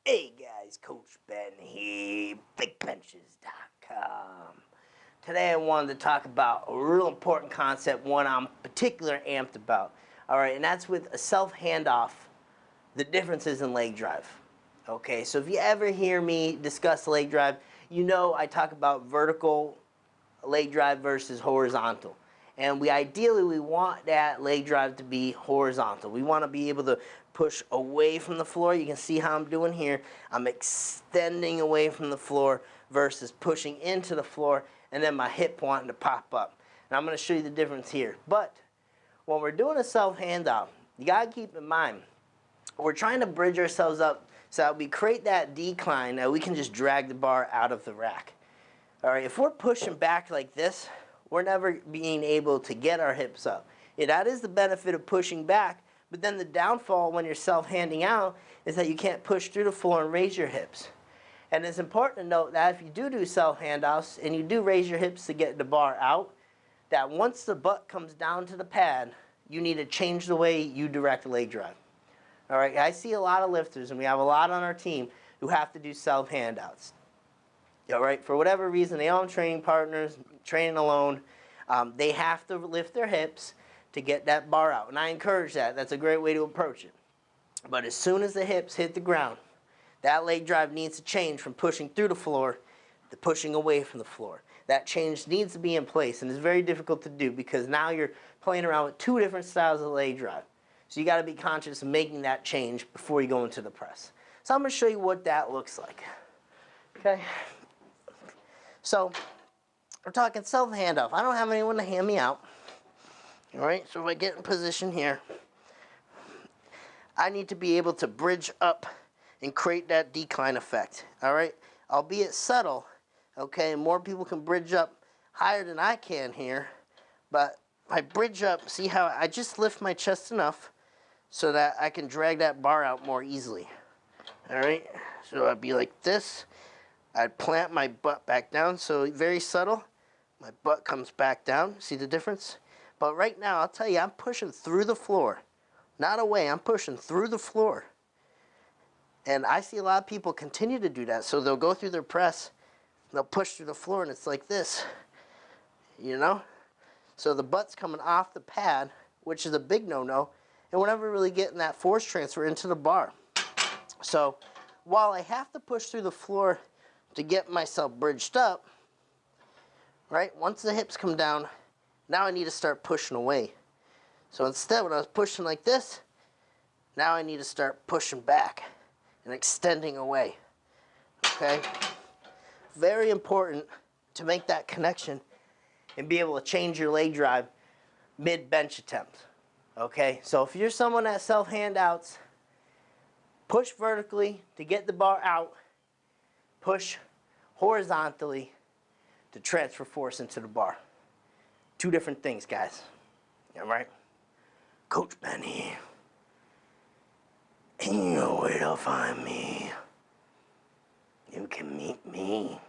Hey guys, Coach Ben here, bigbenchas.com. Today I wanted to talk about a real important concept, one I'm particularly amped about. Alright, and that's with a self handoff, the differences in leg drive. Okay, so if you ever hear me discuss leg drive, you know I talk about vertical leg drive versus horizontal. And we want that leg drive to be horizontal. We want to be able to push away from the floor. You can see how I'm doing here. I'm extending away from the floor versus pushing into the floor and then my hip wanting to pop up. And I'm going to show you the difference here. But when we're doing a self handoff, you got to keep in mind, we're trying to bridge ourselves up so that we create that decline that we can just drag the bar out of the rack. Alright, if we're pushing back like this, we're never being able to get our hips up. Yeah, that is the benefit of pushing back, but then the downfall when you're self-handing out is that you can't push through the floor and raise your hips. And it's important to note that if you do self-handoffs and you do raise your hips to get the bar out, that once the butt comes down to the pad, you need to change the way you direct leg drive. Alright, I see a lot of lifters, and we have a lot on our team, who have to do self-handouts. Alright, for whatever reason, they all have training partners, training alone. They have to lift their hips to get that bar out. And I encourage that. That's a great way to approach it. But as soon as the hips hit the ground, that leg drive needs to change from pushing through the floor to pushing away from the floor. That change needs to be in place, and it's very difficult to do because now you're playing around with two different styles of leg drive. So you got to be conscious of making that change before you go into the press. So I'm going to show you what that looks like. Okay. So, we're talking self-handoff. I don't have anyone to hand me out. Alright, so if I get in position here, I need to be able to bridge up and create that decline effect. Alright, albeit subtle, okay, and more people can bridge up higher than I can here, but I bridge up, see how I just lift my chest enough so that I can drag that bar out more easily. Alright, so I'd be like this. I'd plant my butt back down, so very subtle. My butt comes back down. See the difference? But right now, I'll tell you, I'm pushing through the floor. Not away, I'm pushing through the floor. And I see a lot of people continue to do that. So they'll go through their press, they'll push through the floor, and it's like this. You know? So the butt's coming off the pad, which is a big no-no, and we're never really getting that force transfer into the bar. So while I have to push through the floor to get myself bridged up, right, once the hips come down, now I need to start pushing away. So instead, when I was pushing like this, now I need to start pushing back and extending away. Okay? Very important to make that connection and be able to change your leg drive mid-bench attempt. Okay? So if you're someone that self-handouts, push vertically to get the bar out, push horizontally to transfer force into the bar. Two different things, guys. Alright? Coach Benny. And you know where to find me. You can meet me